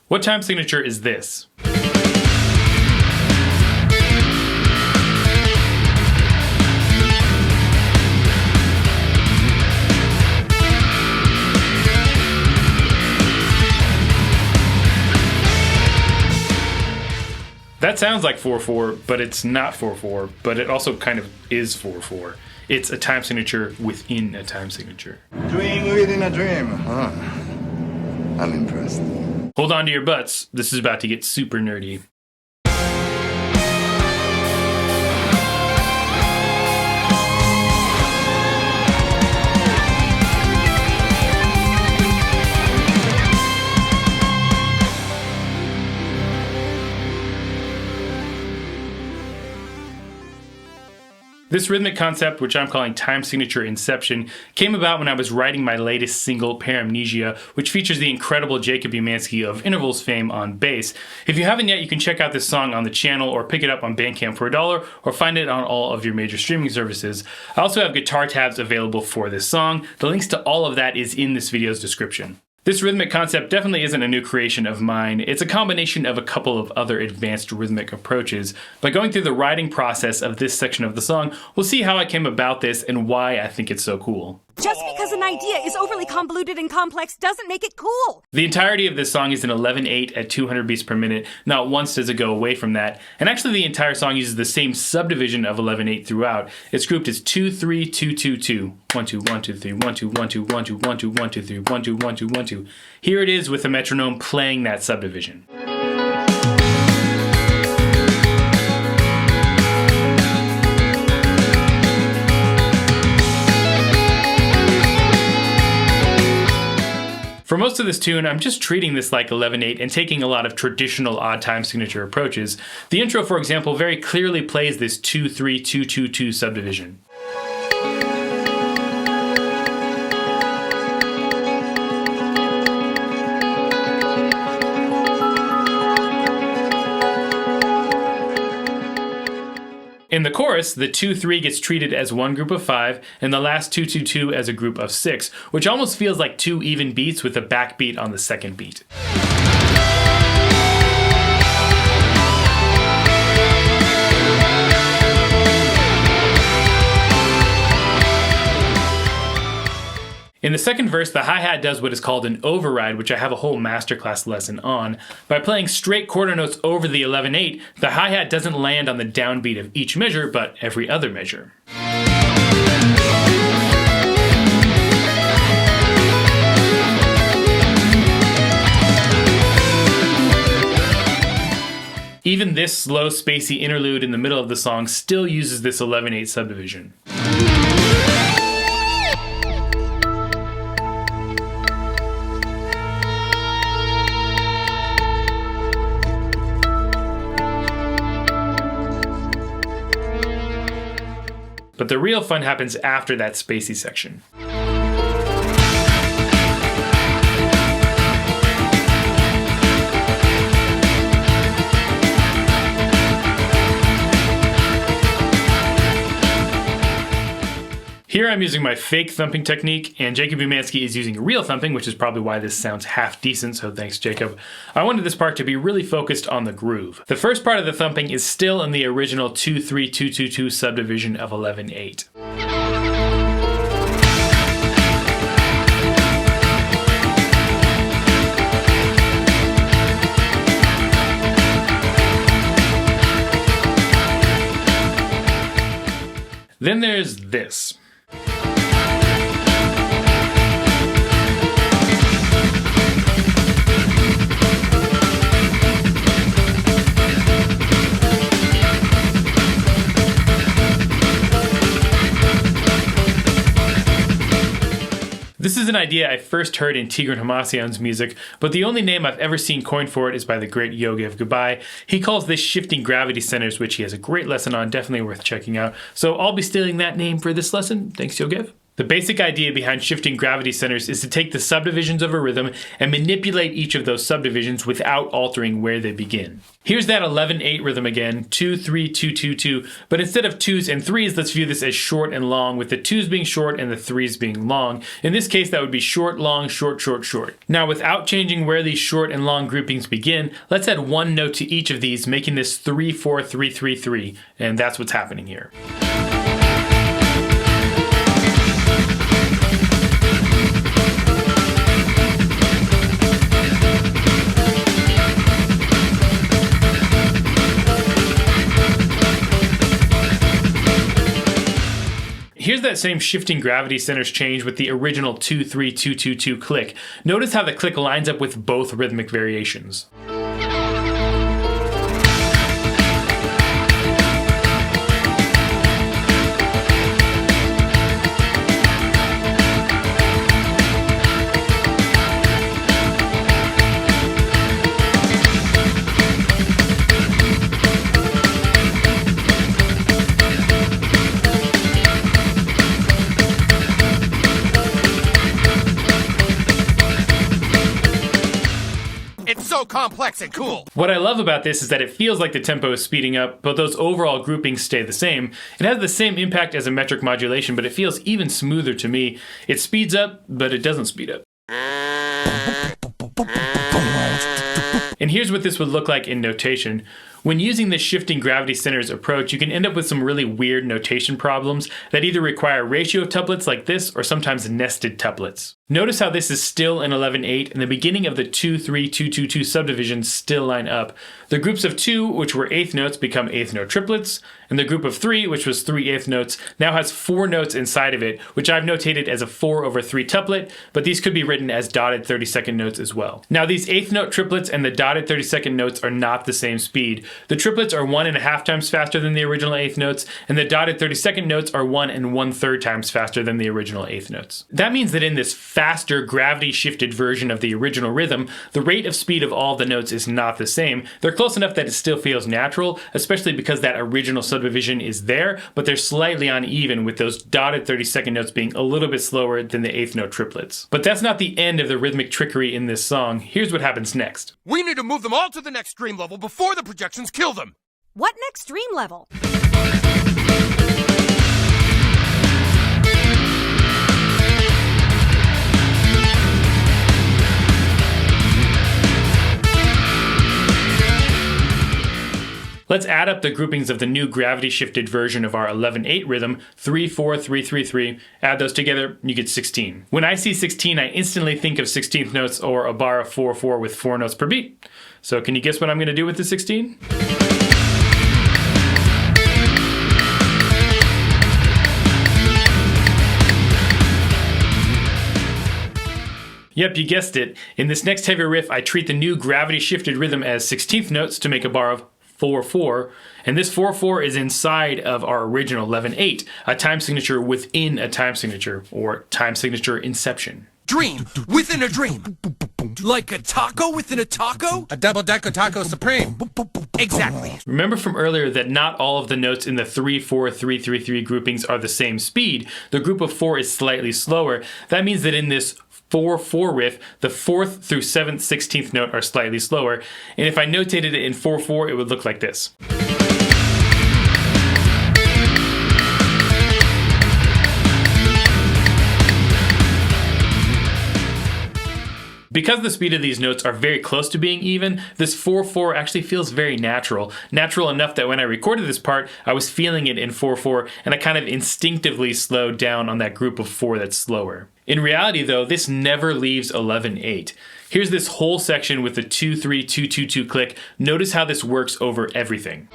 What time signature is this? That sounds like 4/4, but it's not 4/4, but it also kind of is 4/4. It's a time signature within a time signature. Dream within a dream, huh? I'm impressed. Hold on to your butts. This is about to get super nerdy. This rhythmic concept, which I'm calling time signature Inception, came about when I was writing my latest single, Paramnesia, which features the incredible Jacob Umansky of Intervals fame on bass. If you haven't yet, you can check out this song on the channel or pick it up on Bandcamp for $1 or find it on all of your major streaming services. I also have guitar tabs available for this song. The links to all of that is in this video's description. This rhythmic concept definitely isn't a new creation of mine. It's a combination of a couple of other advanced rhythmic approaches. By going through the writing process of this section of the song, we'll see how I came about this and why I think it's so cool. Just because an idea is overly convoluted and complex doesn't make it cool. The entirety of this song is in 11/8 at 200 beats per minute. Not once does it go away from that. And actually the entire song uses the same subdivision of 11/8 throughout. It's grouped as 2-3-2-2-2. 1-2, 1-2-3, 1-2, 1-2, 1-2, 1-2, 1-2, 3, 1-2, 1-2, 1-2. Here it is with the metronome playing that subdivision. For most of this tune, I'm just treating this like 11/8 and taking a lot of traditional odd time signature approaches. The intro, for example, very clearly plays this 2-3-2-2-2 subdivision. In the chorus, the 2-3 gets treated as one group of 5, and the last 2-2-2 as a group of 6, which almost feels like 2 even beats with a backbeat on the second beat. In the second verse, the hi-hat does what is called an override, which I have a whole masterclass lesson on. By playing straight quarter notes over the 11/8, the hi-hat doesn't land on the downbeat of each measure, but every other measure. Even this slow, spacey interlude in the middle of the song still uses this 11/8 subdivision. But the real fun happens after that spacey section. Here I'm using my fake thumping technique, and Jacob Umansky is using real thumping, which is probably why this sounds half decent, so thanks Jacob. I wanted this part to be really focused on the groove. The first part of the thumping is still in the original 2-3-2-2-2 subdivision of 11/8. Then there's this. This is an idea I first heard in Tigran Hamasyan's music, but the only name I've ever seen coined for it is by the great Yogev Gabai. He calls this shifting gravity centers, which he has a great lesson on, definitely worth checking out. So I'll be stealing that name for this lesson. Thanks, Yogev. The basic idea behind shifting gravity centers is to take the subdivisions of a rhythm and manipulate each of those subdivisions without altering where they begin. Here's that 11/8 rhythm again, 2-3-2-2-2, but instead of 2s and 3s, let's view this as short and long, with the 2s being short and the 3s being long. In this case, that would be short, long, short, short, short. Now, without changing where these short and long groupings begin, let's add one note to each of these, making this 3-4-3-3-3, and that's what's happening here. Here's that same shifting gravity centers change with the original 2-3-2-2-2 click. Notice how the click lines up with both rhythmic variations. So complex and cool. What I love about this is that it feels like the tempo is speeding up, but those overall groupings stay the same. It has the same impact as a metric modulation, but it feels even smoother to me. It speeds up, but it doesn't speed up. And here's what this would look like in notation. When using this shifting gravity centers approach, you can end up with some really weird notation problems that either require ratio tuplets like this or sometimes nested tuplets. Notice how this is still an 11/8 and the beginning of the 2-3-2-2-2 subdivisions still line up. The groups of 2, which were eighth notes, become eighth note triplets, and the group of 3, which was 3 eighth notes, now has 4 notes inside of it, which I've notated as a 4/3 tuplet, but these could be written as dotted 32nd notes as well. Now these eighth note triplets and the dotted 32nd notes are not the same speed. The triplets are 1.5 times faster than the original eighth notes, and the dotted 32nd notes are 1 1/3 times faster than the original eighth notes. That means that in this faster gravity-shifted version of the original rhythm, the rate of speed of all the notes is not the same. They're close enough that it still feels natural, especially because that original subdivision is there, but they're slightly uneven with those dotted 32nd notes being a little bit slower than the eighth note triplets. But that's not the end of the rhythmic trickery in this song. Here's what happens next. We need to move them all to the next dream level before the projections kill them. What next dream level? Let's add up the groupings of the new gravity-shifted version of our 11/8 rhythm, 3-4-3-3-3. Add those together, you get 16. When I see 16, I instantly think of 16th notes or a bar of 4/4 with 4 notes per beat. So can you guess what I'm going to do with the 16? Yep, you guessed it. In this next heavy riff, I treat the new gravity-shifted rhythm as 16th notes to make a bar of 4/4, and this 4/4 is inside of our original 11/8, a time signature within a time signature, or time signature inception. Dream within a dream. Like a taco within a taco? A double-decker taco supreme. Exactly. Remember from earlier that not all of the notes in the 3-4-3-3-3 groupings are the same speed. The group of 4 is slightly slower. That means that in this 4/4 riff, the 4th through 7th 16th note are slightly slower, and if I notated it in 4/4, it would look like this. Because the speed of these notes are very close to being even, this 4/4 actually feels very natural. Natural enough that when I recorded this part, I was feeling it in 4/4, and I kind of instinctively slowed down on that group of 4 that's slower. In reality though, this never leaves 11/8. Here's this whole section with the 2-3-2-2-2 click. Notice how this works over everything.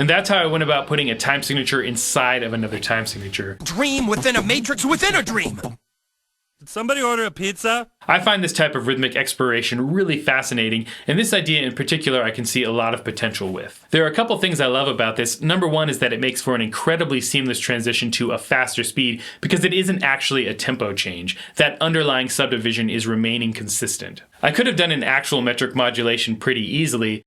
And that's how I went about putting a time signature inside of another time signature. Dream within a matrix within a dream. Did somebody order a pizza? I find this type of rhythmic exploration really fascinating, and this idea in particular I can see a lot of potential with. There are a couple things I love about this. Number one is that it makes for an incredibly seamless transition to a faster speed because it isn't actually a tempo change. That underlying subdivision is remaining consistent. I could have done an actual metric modulation pretty easily.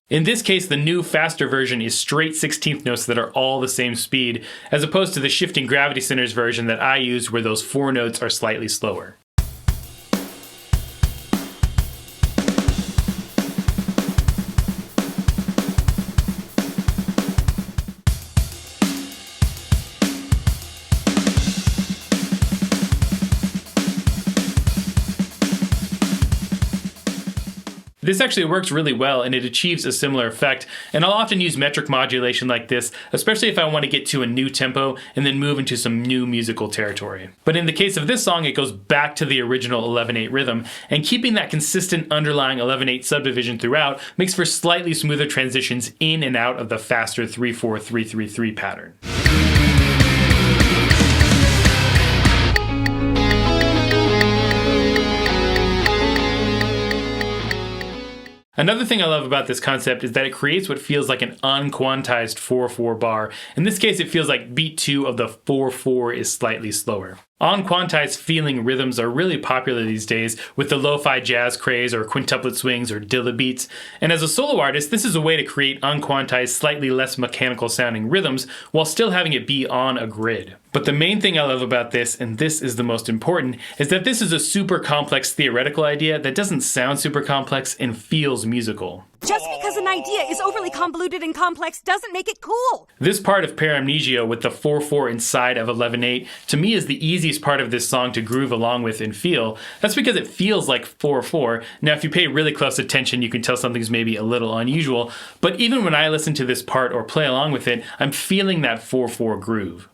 In this case, the new, faster version is straight 16th notes that are all the same speed, as opposed to the shifting gravity centers version that I use where those 4 notes are slightly slower. This actually works really well and it achieves a similar effect, and I'll often use metric modulation like this, especially if I want to get to a new tempo and then move into some new musical territory. But in the case of this song, it goes back to the original 11/8 rhythm, and keeping that consistent underlying 11/8 subdivision throughout makes for slightly smoother transitions in and out of the faster 3/4-3/3/3 pattern. Another thing I love about this concept is that it creates what feels like an unquantized 4/4 bar. In this case, it feels like beat 2 of the 4/4 is slightly slower. Unquantized feeling rhythms are really popular these days with the lo-fi jazz craze or quintuplet swings or dilla beats. And as a solo artist, this is a way to create unquantized, slightly less mechanical sounding rhythms while still having it be on a grid. But the main thing I love about this, and this is the most important, is that this is a super complex theoretical idea that doesn't sound super complex and feels musical. Just because an idea is overly convoluted and complex doesn't make it cool. This part of Paramnesia with the 4/4 inside of 11/8 to me is the easiest part of this song to groove along with and feel. That's because it feels like 4/4. Now if you pay really close attention you can tell something's maybe a little unusual, but even when I listen to this part or play along with it, I'm feeling that 4/4 groove.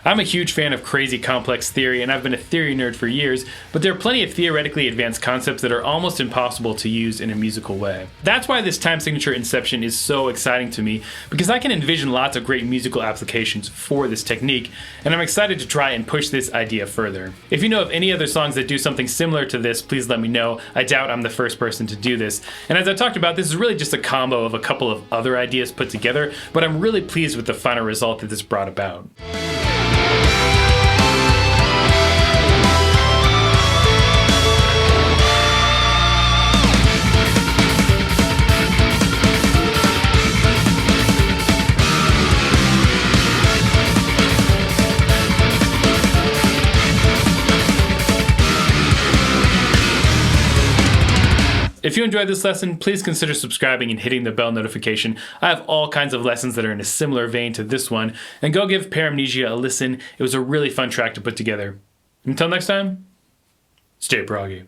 I'm a huge fan of crazy complex theory, and I've been a theory nerd for years, but there are plenty of theoretically advanced concepts that are almost impossible to use in a musical way. That's why this time signature Inception is so exciting to me, because I can envision lots of great musical applications for this technique, and I'm excited to try and push this idea further. If you know of any other songs that do something similar to this, please let me know. I doubt I'm the first person to do this. And as I talked about, this is really just a combo of a couple of other ideas put together, but I'm really pleased with the final result that this brought about. If you enjoyed this lesson, please consider subscribing and hitting the bell notification. I have all kinds of lessons that are in a similar vein to this one, and go give Paramnesia a listen. It was a really fun track to put together. Until next time, stay proggy.